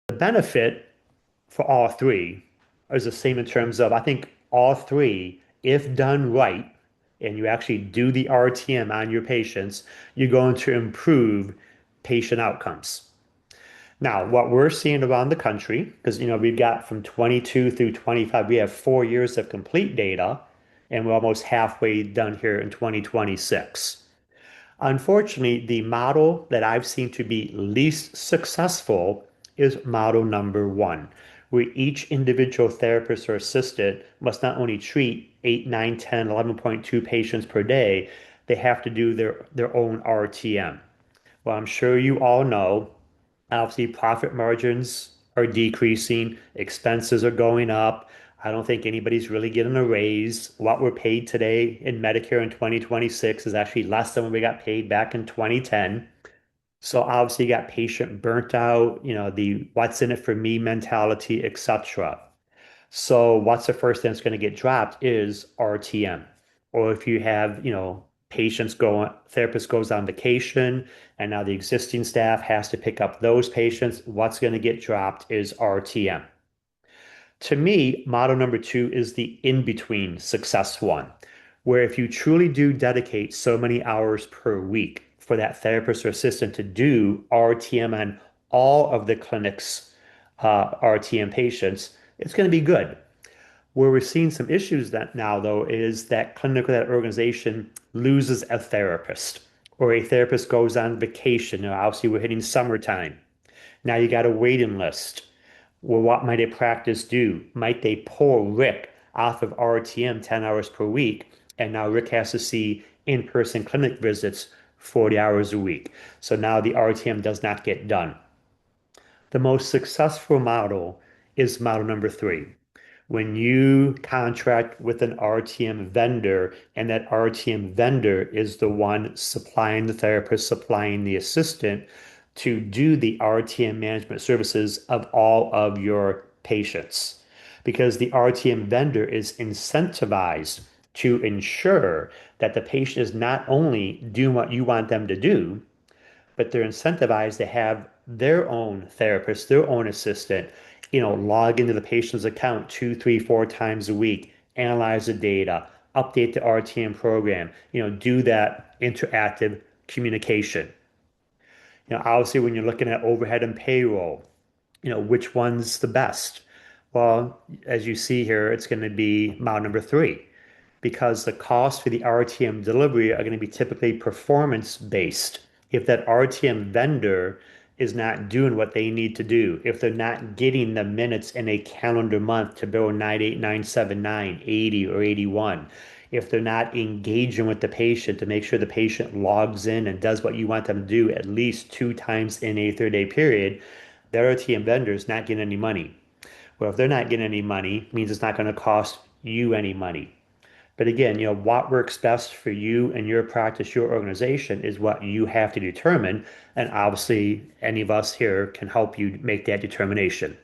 The benefit for all three is the same in terms of, I think all three, if done right, and you actually do the RTM on your patients, you're going to improve patient outcomes. Now, what we're seeing around the country, because we've got from 22 through 25, we have 4 years of complete data, and we're almost halfway done here in 2026. Unfortunately, the model that I've seen to be least successful is model number one, where each individual therapist or assistant must not only treat 8, 9, 10, 11.2 patients per day, they have to do their own RTM. Well, I'm sure you all know, obviously, profit margins are decreasing, expenses are going up. I don't think anybody's really getting a raise. What we're paid today in Medicare in 2026 is actually less than what we got paid back in 2010. So obviously, you got patient burnt out, the what's in it for me mentality, etc. So what's the first thing that's going to get dropped is RTM. Or if you have, patients go, therapist goes on vacation, and now the existing staff has to pick up those patients, what's going to get dropped is RTM. To me, model number two is the in-between success one, where if you truly do dedicate so many hours per week for that therapist or assistant to do RTM on all of the clinic's RTM patients, it's going to be good. Where we're seeing some issues that now, though, is that clinic or that organization loses a therapist, or a therapist goes on vacation. Obviously, we're hitting summertime. Now you got a waiting list. Well, what might a practice do? Might they pull Rick off of RTM 10 hours per week, and now Rick has to see in-person clinic visits 40 hours a week? So now the RTM does not get done. The most successful model is model number three. When you contract with an RTM vendor and that RTM vendor is the one supplying the therapist, supplying the assistant to do the RTM management services of all of your patients. Because the RTM vendor is incentivized to ensure that the patient is not only doing what you want them to do, but they're incentivized to have their own therapist, their own assistant, log into the patient's account 2, 3, 4 times a week, analyze the data, update the RTM program, do that interactive communication. Obviously, when you're looking at overhead and payroll, which one's the best? Well, as you see here, it's going to be model number three because the costs for the RTM delivery are going to be typically performance based. If that RTM vendor is not doing what they need to do, if they're not getting the minutes in a calendar month to bill 98979, 80, or 81, if they're not engaging with the patient to make sure the patient logs in and does what you want them to do at least 2 times in a 30-day period, the RTM vendor is not getting any money. Well, if they're not getting any money, it means it's not going to cost you any money. But again, what works best for you and your practice, your organization is what you have to determine. And obviously, any of us here can help you make that determination.